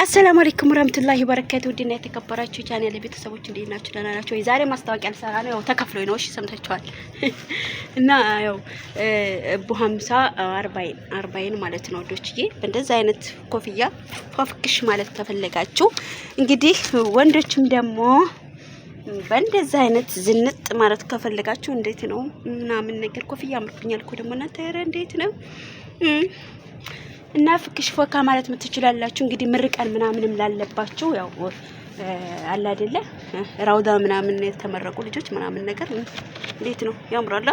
አሰላሙ አለይኩም ወራህመቱላሂ ወበረካቱ። ዲና የተከበራችሁ ቻናል ቤተሰቦች እንዴት ናችሁ? ደህና ናችሁ ወይ? ዛሬ ማስታወቂያ ልሰራ ነው። ያው ተከፍሎኝ ነው። እሺ ሰምታችኋል። እና ያው እቡ 50 40 ማለት ነው ወዶችዬ። በእንደዛ አይነት ኮፍያ ፏፍክሽ ማለት ተፈለጋችሁ እንግዲህ ወንዶችም ደግሞ በእንደዛ አይነት ዝንጥ ማለት ከፈለጋችሁ እንዴት ነው ምናምን ነገር ኮፍያ አምርኩኛል እኮ ደግሞ እናንተ ኧረ እንዴት ነው እና ፍክሽ ፎካ ማለት ምትችላላችሁ። እንግዲህ ምርቀን ምናምንም ላለባችሁ ያው አለ አይደለ ራውዳ ምናምን የተመረቁ ልጆች ምናምን ነገር እንዴት ነው ያምራላ።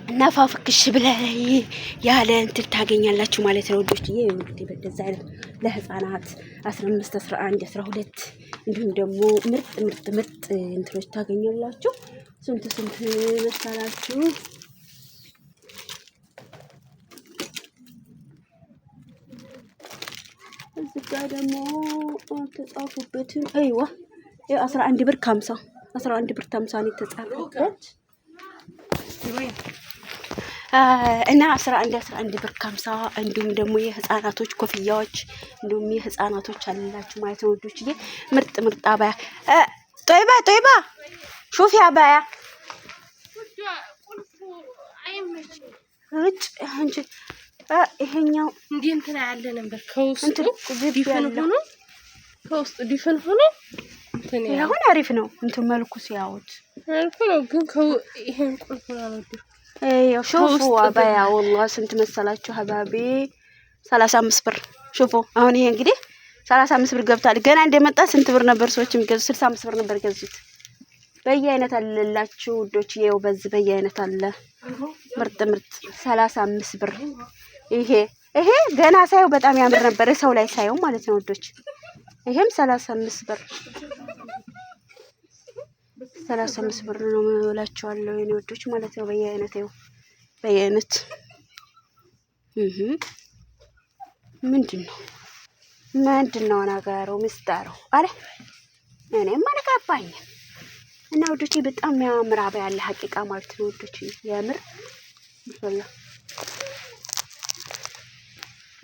እና ፋፍክሽ ብለህ ያለ እንትን ታገኛላችሁ ማለት ነው ወዶች። ይሄ እንግዲህ በደዛ አይነት ለህፃናት 15 11 12 እንዲሁም ደግሞ ምርጥ እንትሮች ታገኛላችሁ። ስንት መሳላችሁ እዚህ ጋር ደግሞ ተጻፉበትን አይዋ 11 ብር ከ50 11 ብር ከ50 ነው የተጻፈበት እና 11 ብር ከ50 እንዲሁም ደግሞ የህፃናቶች ኮፍያዎች እንዲሁም የህፃናቶች አላችሁ ማለት ነው ወዶችዬ። ምርጥ አባያ ጦይባ ሹፊ አባያ አንቺ ይሄኛው እንዴ እንትን ያለ ነበር ከውስጡ ዲፈን ሆኖ እንትን ያሁን አሪፍ ነው። እንትን መልኩ ሲያዩት አሪፍ ነው፣ ግን ይሄን ቁልፍ ነው ያው ሹፉ አባያ والله ስንት መሰላችሁ ሀባቢ 35 ብር ሹፉ። አሁን ይሄ እንግዲህ 35 ብር ገብቷል። ገና እንደመጣ ስንት ብር ነበር ሰዎች የሚገዙት? 65 ብር ነበር ገዙት። በየአይነት አለላችሁ ውዶች። ይሄው በዚህ በየአይነት አለ ምርጥ 35 ብር። ይሄ ገና ሳይው በጣም ያምር ነበር ሰው ላይ ሳይው ማለት ነው ውዶች። ይሄም 35 ብር 35 ብር ነው እላችኋለሁ የኔ ውዶች ማለት ነው። በየአይነት ምንድነው ነገሩ ምስጣሩ? አረ እኔም አልገባኝም። እና ውዶቼ በጣም ያምር አባያ ያለ ሀቂቃ ማለት ነው ውዶቼ። ያምር ይፈላ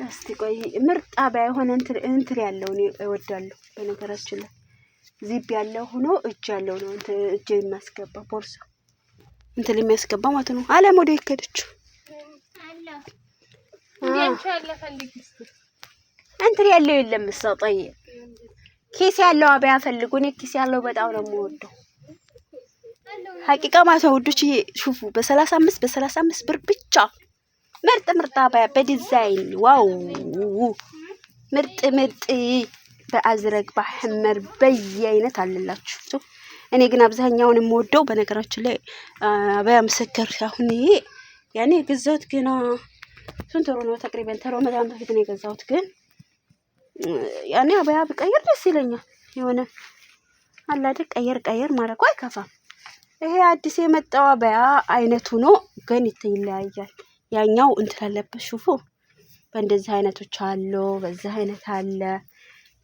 እስቲ ቆይ ምርጥ አባያ የሆነ እንትን ያለው ነው እወዳለሁ። በነገራችን ላይ ዚፕ ያለው ሆኖ እጅ ያለው ነው እጅ የሚያስገባ ቦርሳ እንትን የሚያስገባ ማለት ነው። አለም ወደ ይከደችው እንትን ያለው የለም ሰጣይ ኪስ ያለው አባያ ፈልጉ። እኔ ኪስ ያለው በጣም ነው የምወደው ሀቂቃ ማለት ነው ውዶች። ሹፉ በ35 ብር ብቻ ምርጥ አባያ በዲዛይን ዋው ምርጥ በአዝረግ በሐመር በየአይነት አለላችሁ። እኔ ግን አብዛኛውን የምወደው በነገራችን ላይ አባያ ምስክር አሁን ይሄ ያኔ የገዛሁት ገና ስንት ወር ነው ተቅሪበን ተረመዳን በፊት ነው የገዛሁት። ግን ያኔ አባያ ብቀይር ደስ ይለኛል። የሆነ አለ አይደል ቀየር ማድረግ አይከፋም። ይሄ አዲስ የመጣው አባያ አይነቱ ነው ግን ይለያያል። ያኛው እንትን አለበት ሹፉ በእንደዚህ አይነቶች አሉ፣ በዚህ አይነት አለ።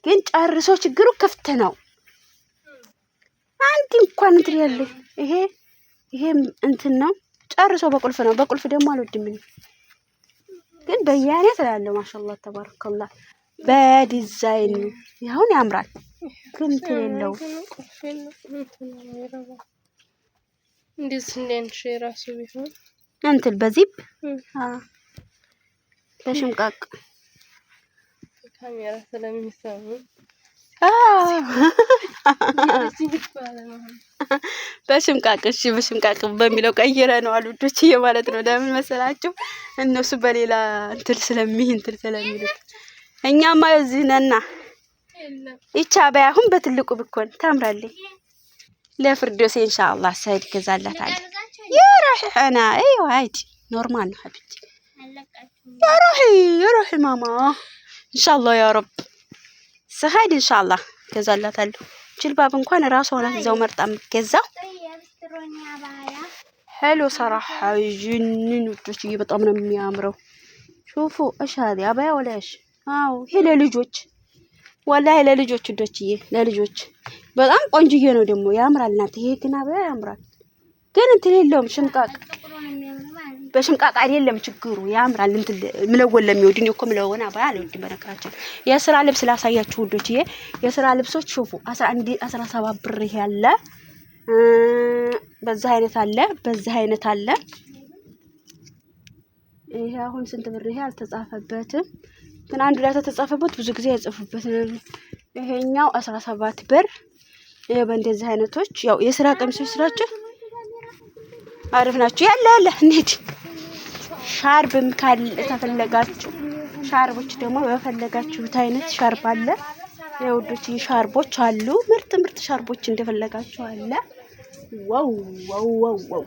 ግን ጨርሶ ችግሩ ክፍት ነው። አንድ እንኳን እንትን ያለ ይሄም እንትን ነው ጨርሶ በቁልፍ ነው። በቁልፍ ደግሞ አልወድም እኔ። ግን በየአይነት ያለው ማሻአላህ ተባረከላህ በዲዛይን ያሁን ያምራል። ግን እንትን የለው እንደዚህ ራሱ ቢሆን እንትን በዚፕ በሽምቃቅ ካሜራ ስለሚሰሙ በሽምቃቅ በሚለው ቀይረ ነው አሉዶች ማለት ነው። ለምን መሰላችሁ? እነሱ በሌላ እንትን ስለሚሉት እኛማ እዚህ ነና ይቻ ባያሁን በትልቁ ብኮን ታምራለች። ለፍርዶስ ኢንሻአላህ ሰይድ ገዛላታል። يروح انا ايوه عادي نورمال حبيبتي يا روحي ماما ان شاء الله يا رب سهيد ان شاء الله ገዛላታለሁ። ጅልባብ እንኳን ራሷ ሆነ እዛው መርጣ የምትገዛው ሄሎ ሰራህ ጅንን ውዶች በጣም ነው የሚያምረው። ሹፉ እሻዲ አባያ ወላሽ አው ይሄ ለልጆች ወላሂ ለልጆች ውዶችዬ ለልጆች በጣም ቆንጆዬ ነው ደግሞ ያምራል። እናንተ ይሄ ግን አባያ ያምራል ግን እንትን የለውም ሽምቃቅ በሽምቃቅ አይደለም ችግሩ ያምራል። እንትን ምለወል ለሚወድ ነው እኮ ምለወና ባል ወድ በነካቸው የስራ ልብስ ላሳያችሁ ውዶች። የስራ ልብሶች ሹፉ 11 17 ብር ያለ በዛ አይነት አለ፣ በዛ አይነት አለ። ይሄ አሁን ስንት ብር ይሄ አልተጻፈበትም፣ ግን አንዱ ላይ ተጻፈበት ብዙ ጊዜ ያጽፉበት ነው። ይሄኛው 17 ብር። ይሄ በእንደዚህ አይነቶች ያው የስራ ቀሚሶች ስራቸው አሪፍ ናቸው። ያለ እንዴ ሻርብም ካለ ተፈለጋችሁ ሻርቦች ደግሞ በፈለጋችሁት አይነት ሻርብ አለ። የውዶች ሻርቦች አሉ፣ ምርጥ ምርጥ ሻርቦች እንደፈለጋችሁ አለ። ዋው ዋው ዋው ዋው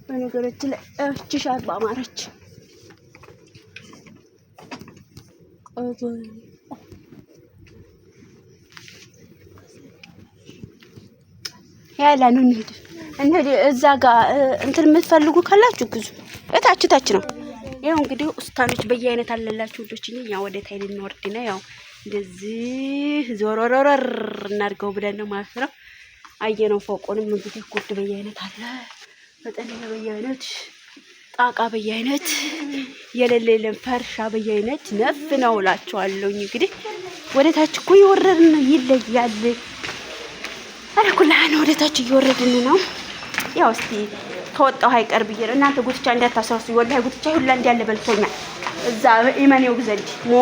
በነገራችን ላይ እቺ ሻርብ አማረች። ያላ ነው እንሂድ እዛ ጋር እንትን የምትፈልጉ ካላችሁ ግዙ። ታች ነው። ያው እንግዲህ ኡስታኖች በየአይነት አለላችሁ ውዶችኝ። ያው ወደ ታይ ልንወርድ ነው። ያው እንደዚህ ዞሮሮር እናድርገው ብለን ነው ማለት ነው። አየነው ፎቁንም እንግዲህ ጉድ በየአይነት አለ፣ በጠለለ በየአይነት፣ ጣቃ በየአይነት፣ የሌለም ፈርሻ በየአይነት ነፍ ነው እላችኋለሁ። እንግዲህ ወደ ታች እኮ ይወረድን ይለያል። አረ ኩላን ወደ ታች እየወረድን ነው። ያው እስቲ ተወጣው አይቀር ብዬ ነው። እናንተ ጉትቻ እንዳታሳሱ። ወላሂ ጉትቻ ሁላ እንዳለ በልቶኛል። እዛ ኢማኔው ግዘንጂ ሞ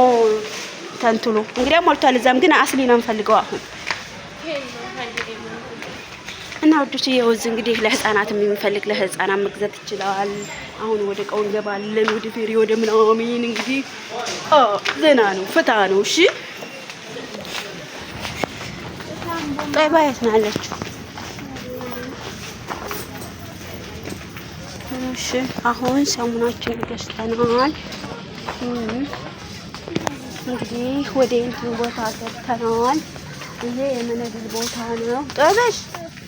ተንትሎ እንግዲህ ሞልቷል። እዛም ግን አስሊ ነው የምፈልገው አሁን እና ወዶች ይወዝ እንግዲህ ለህፃናትም የሚፈልግ ለህፃናት መግዛት ይችላል። አሁን ወደ ቀው እንገባለን፣ ወደ ፌሪ ወደ ምናምን እንግዲህ ዘና ነው ፍታ ነው። እሺ ጠይባ የት ነው ያለችው? እሺ አሁን ሰሙናችን ገዝተናል። እንግዲህ ወደ እንትን ቦታ ገብተናል። ይሄ የመነግል ቦታ ነው። ጠበሽ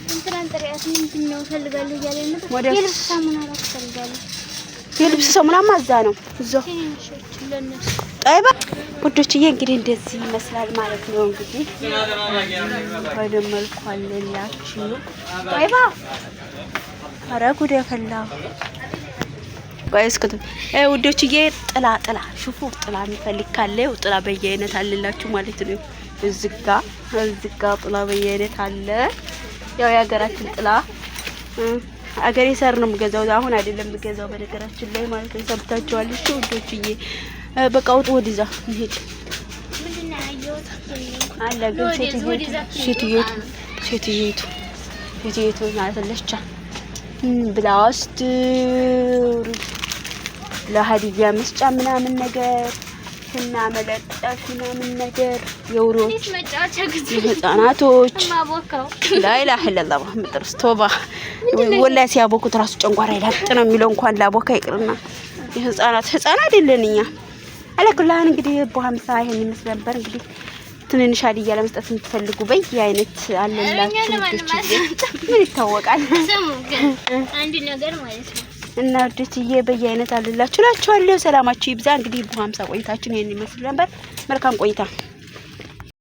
እንትን ጥሪያት ምንድነው ፈልጋለሁ እያለ ነው። የልብስ ሳሙና ራስ ፈልጋለሁ። የልብስ ሳሙና ማዛ ነው እዛው ጠይባ ውዶችዬ። እንግዲህ እንደዚህ ይመስላል ማለት ነው። እንግዲህ ወደመልኩ አለላችሁ ጠይባ። ኧረ ጉድ ፈላ ጋይስ። ውዶችዬ ጥላ ሹፉ ጥላ የሚፈልግ ካለ ጥላ በየአይነት አለላችሁ ማለት ነው። እዝጋ ጥላ በየአይነት አለ። ያው የሀገራችን ጥላ አገሬ ሰር ነው የምገዛው፣ አሁን አይደለም የምገዛው በነገራችን ላይ ማለት ነው። ሰምታችኋል። እሺ ውዶችዬ በቃ ውጡ ወዲዛ እንሂድ። አለ ግን ሴትዮቱ ናትለቻ ብላስት ለሀዲያ መስጫ ምናምን ነገር እና መለጠፍ ምናምን ነገር የውሮች የህፃናቶች ላኢላሀ ኢለላህ መሐመድ ረሱልላህ ቶባ ወላሂ ሲያቦኩት ራሱ ጨንጓራ ይላጥ ነው የሚለው እንኳን ላቦካ ይቅርና የህፃናት አይደለን እኛ። አለኩላን እንግዲህ በ50 ይሄን ይመስል ነበር። እንግዲህ ትንንሽ ሀዲያ ለመስጠት የምትፈልጉ በየአይነት አለላችሁ ምን ይታወቃል። አንድ ነገር ማለት ነው እና ወደትዬ በየአይነት አለላችሁ እላችኋለሁ። ሰላማችሁ ይብዛ። እንግዲህ በ50 ቆይታችን ይሄን ይመስል ነበር። መልካም ቆይታ